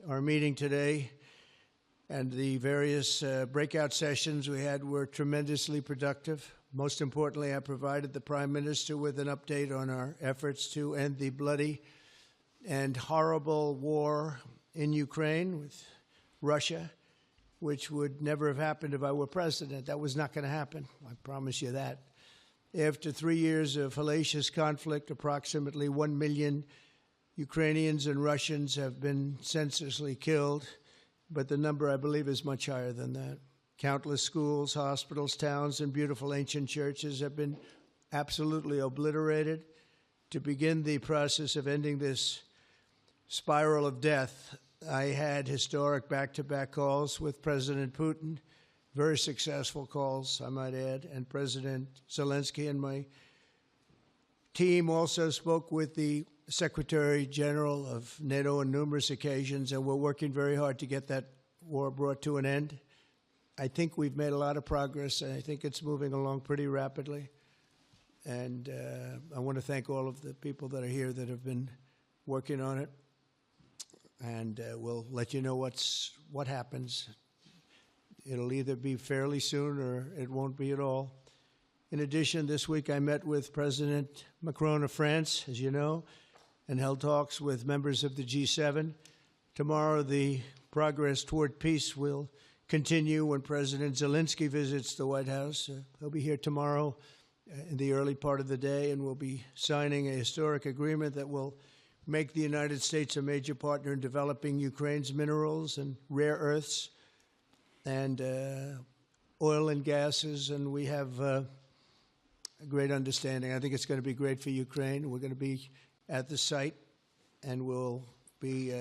Our meeting today and the various breakout sessions we had were tremendously productive. Most importantly, I provided the Prime Minister with an update on our efforts to end the bloody and horrible war in Ukraine with Russia, which would never have happened if I were president. That was not going to happen. I promise you that. After 3 years of hellacious conflict, approximately 1 million Ukrainians and Russians have been senselessly killed, but the number, I believe, is much higher than that. Countless schools, hospitals, towns, and beautiful ancient churches have been absolutely obliterated. To begin the process of ending this spiral of death, I had historic back-to-back calls with President Putin, very successful calls, I might add, and President Zelensky. And my team also spoke with the Secretary General of NATO on numerous occasions, and we're working very hard to get that war brought to an end. I think we've made a lot of progress, and I think it's moving along pretty rapidly. And I want to thank all of the people that are here that have been working on it. And we'll let you know what happens. It'll either be fairly soon or it won't be at all. In addition, this week I met with President Macron of France, as you know, and held talks with members of the G7. Tomorrow, the progress toward peace will continue when President Zelensky visits the White House. He'll be here tomorrow in the early part of the day, and we'll be signing a historic agreement that will make the United States a major partner in developing Ukraine's minerals and rare earths and oil and gases, and we have a great understanding. I think it's going to be great for Ukraine. We're going to be at the site, and we'll be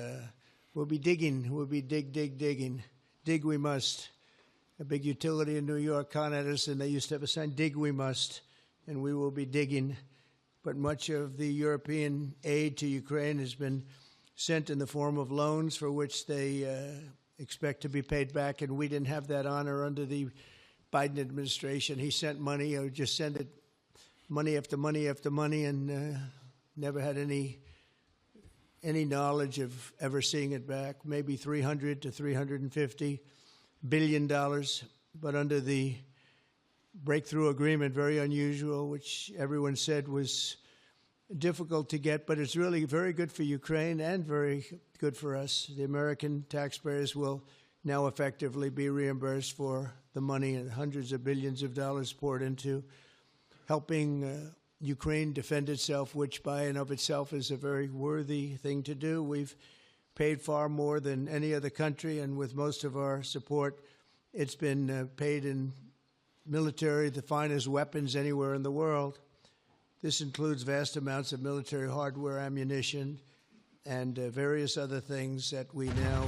digging. We'll be digging. Dig we must. A big utility in New York con us, and they used to have a sign, dig we must, and we will be digging. But much of the European aid to Ukraine has been sent in the form of loans for which they expect to be paid back, and we didn't have that honor under the Biden administration. He sent money, or just sent it, money after money after money, and never had any knowledge of ever seeing it back. Maybe $300 to $350 billion, but under the breakthrough agreement, very unusual, which everyone said was difficult to get, but it's really very good for Ukraine and very good for us. The American taxpayers will now effectively be reimbursed for the money and hundreds of billions of dollars poured into helping Ukraine defend itself, which by and of itself is a very worthy thing to do. We've paid far more than any other country, and with most of our support, it's been paid in military, the finest weapons anywhere in the world. This includes vast amounts of military hardware, ammunition, and various other things that we now